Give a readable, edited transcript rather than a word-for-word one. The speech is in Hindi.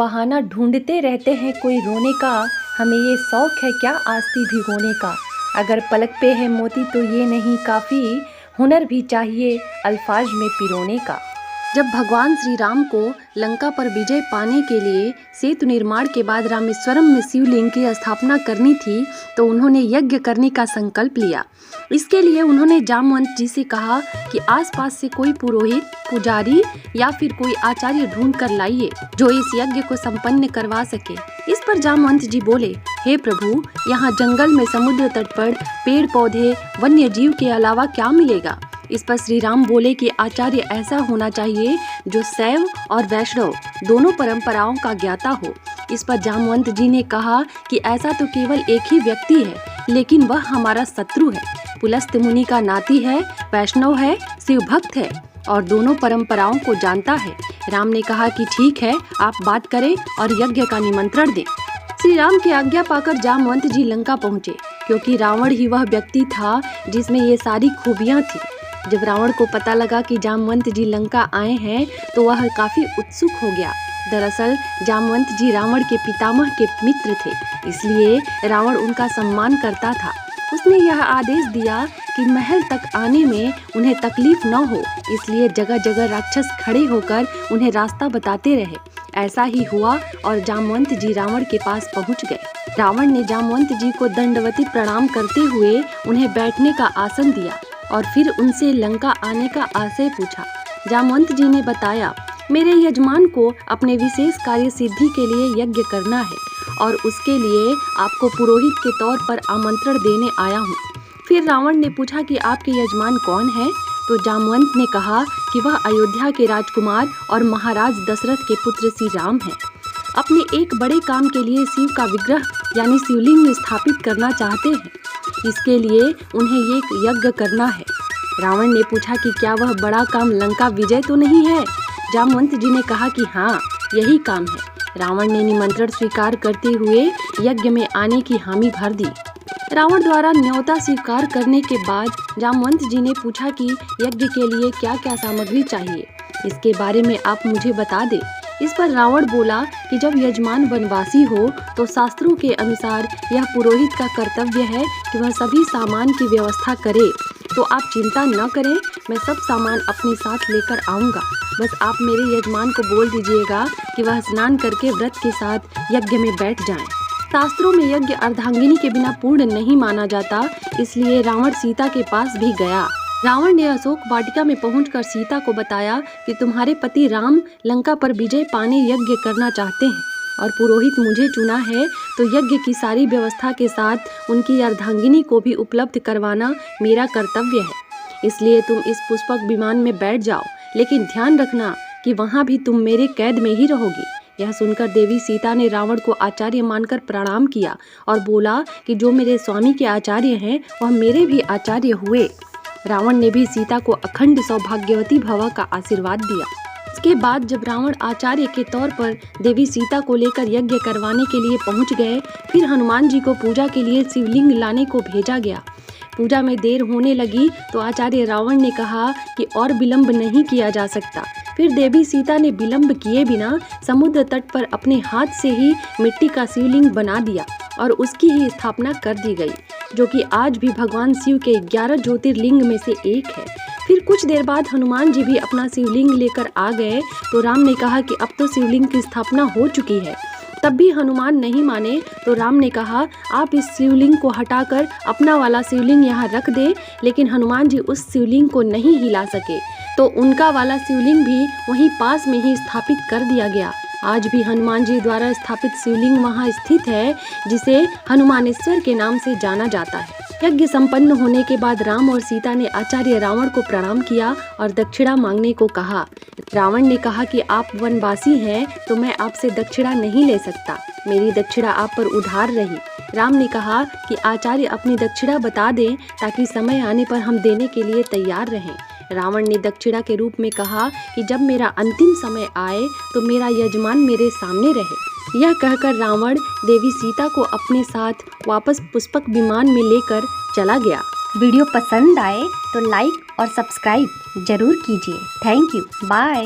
बहाना ढूंढते रहते हैं कोई रोने का, हमें ये शौक है क्या आस्ती भिगोने का। अगर पलक पे है मोती तो ये नहीं काफ़ी, हुनर भी चाहिए अल्फाज में पिरोने का। जब भगवान श्री राम को लंका पर विजय पाने के लिए सेतु निर्माण के बाद रामेश्वरम में शिवलिंग की स्थापना करनी थी तो उन्होंने यज्ञ करने का संकल्प लिया। इसके लिए उन्होंने जामवंत जी से कहा कि आसपास से कोई पुरोहित, पुजारी या फिर कोई आचार्य ढूंढ कर लाइए जो इस यज्ञ को संपन्न करवा सके। इस पर जामवंत जी बोले, हे प्रभु, यहाँ जंगल में समुद्र तट पर पेड़ पौधे वन्य जीव के अलावा क्या मिलेगा। इस पर श्री राम बोले कि आचार्य ऐसा होना चाहिए जो शैव और वैष्णव दोनों परंपराओं का ज्ञाता हो। इस पर जामवंत जी ने कहा कि ऐसा तो केवल एक ही व्यक्ति है, लेकिन वह हमारा शत्रु है। पुलस्त मुनि का नाती है, वैष्णव है, शिव भक्त है और दोनों परंपराओं को जानता है। राम ने कहा कि ठीक है, आप बात करें और यज्ञ का निमंत्रण दें। श्री राम की आज्ञा पाकर जामवंत जी लंका पहुँचे, क्योंकि रावण ही वह व्यक्ति था जिसमें ये सारी खूबियाँ थी। जब रावण को पता लगा कि जामवंत जी लंका आए हैं तो वह काफी उत्सुक हो गया। दरअसल जामवंत जी रावण के पितामह के मित्र थे, इसलिए रावण उनका सम्मान करता था। उसने यह आदेश दिया कि महल तक आने में उन्हें तकलीफ न हो, इसलिए जगह जगह राक्षस खड़े होकर उन्हें रास्ता बताते रहे। ऐसा ही हुआ और जामवंत जी रावण के पास पहुंच गए। रावण ने जामवंत जी को दंडवती प्रणाम करते हुए उन्हें बैठने का आसन दिया और फिर उनसे लंका आने का आशय पूछा। जामवंत जी ने बताया, मेरे यजमान को अपने विशेष कार्य सिद्धि के लिए यज्ञ करना है और उसके लिए आपको पुरोहित के तौर पर आमंत्रण देने आया हूँ। फिर रावण ने पूछा कि आपके यजमान कौन है, तो जामवंत ने कहा कि वह अयोध्या के राजकुमार और महाराज दशरथ के पुत्र श्री राम हैं। अपने एक बड़े काम के लिए शिव का विग्रह यानी शिवलिंग स्थापित करना चाहते हैं। इसके लिए उन्हें एक यज्ञ करना है। रावण ने पूछा कि क्या वह बड़ा काम लंका विजय तो नहीं है। जामवंत जी ने कहा कि हाँ, यही काम है। रावण ने निमंत्रण स्वीकार करते हुए यज्ञ में आने की हामी भर दी। रावण द्वारा न्योता स्वीकार करने के बाद जामवंत जी ने पूछा कि यज्ञ के लिए क्या क्या सामग्री चाहिए, इसके बारे में आप मुझे बता दें। इस पर रावण बोला कि जब यजमान वनवासी हो तो शास्त्रों के अनुसार यह पुरोहित का कर्तव्य है कि वह सभी सामान की व्यवस्था करे। तो आप चिंता न करें, मैं सब सामान अपने साथ लेकर आऊँगा। बस आप मेरे यजमान को बोल दीजिएगा कि वह स्नान करके व्रत के साथ यज्ञ में बैठ जाएं। शास्त्रों में यज्ञ अर्धांगिनी के बिना पूर्ण नहीं माना जाता, इसलिए रावण सीता के पास भी गया। रावण ने अशोक वाटिका में पहुंचकर सीता को बताया कि तुम्हारे पति राम लंका पर विजय पाने यज्ञ करना चाहते हैं और पुरोहित मुझे चुना है, तो यज्ञ की सारी व्यवस्था के साथ उनकी अर्धांगिनी को भी उपलब्ध करवाना मेरा कर्तव्य है। इसलिए तुम इस पुष्पक विमान में बैठ जाओ, लेकिन ध्यान रखना कि वहाँ भी तुम मेरे कैद में ही रहोगी। यह सुनकर देवी सीता ने रावण को आचार्य मानकर प्रणाम किया और बोला कि जो मेरे स्वामी के आचार्य हैं वह मेरे भी आचार्य हुए। रावण ने भी सीता को अखंड सौभाग्यवती भव का आशीर्वाद दिया। इसके बाद जब रावण आचार्य के तौर पर देवी सीता को लेकर यज्ञ करवाने के लिए पहुंच गए, फिर हनुमान जी को पूजा के लिए शिवलिंग लाने को भेजा गया। पूजा में देर होने लगी तो आचार्य रावण ने कहा कि और विलंब नहीं किया जा सकता। फिर देवी सीता ने विलंब किए बिना समुद्र तट पर अपने हाथ से ही मिट्टी का शिवलिंग बना दिया और उसकी ही स्थापना कर दी गई, जो कि आज भी भगवान शिव के 11 ज्योतिर्लिंग में से एक है। फिर कुछ देर बाद हनुमान जी भी अपना शिवलिंग लेकर आ गए तो राम ने कहा कि अब तो शिवलिंग की स्थापना हो चुकी है। तब भी हनुमान नहीं माने तो राम ने कहा, आप इस शिवलिंग को हटाकर अपना वाला शिवलिंग यहाँ रख दे। लेकिन हनुमान जी उस शिवलिंग को नहीं हिला सके, तो उनका वाला शिवलिंग भी वहीं पास में ही स्थापित कर दिया गया। आज भी हनुमान जी द्वारा स्थापित शिवलिंग वहाँ स्थित है, जिसे हनुमानेश्वर के नाम से जाना जाता है। यज्ञ संपन्न होने के बाद राम और सीता ने आचार्य रावण को प्रणाम किया और दक्षिणा मांगने को कहा। रावण ने कहा कि आप वनवासी हैं तो मैं आपसे दक्षिणा नहीं ले सकता, मेरी दक्षिणा आप पर उधार रही। राम ने कहा कि आचार्य अपनी दक्षिणा बता दें ताकि समय आने पर हम देने के लिए तैयार रहें। रावण ने दक्षिणा के रूप में कहा कि जब मेरा अंतिम समय आए तो मेरा यजमान मेरे सामने रहे। यह कहकर रावण देवी सीता को अपने साथ वापस पुष्पक विमान में लेकर चला गया। वीडियो पसंद आए तो लाइक और सब्सक्राइब जरूर कीजिए। Thank you, bye.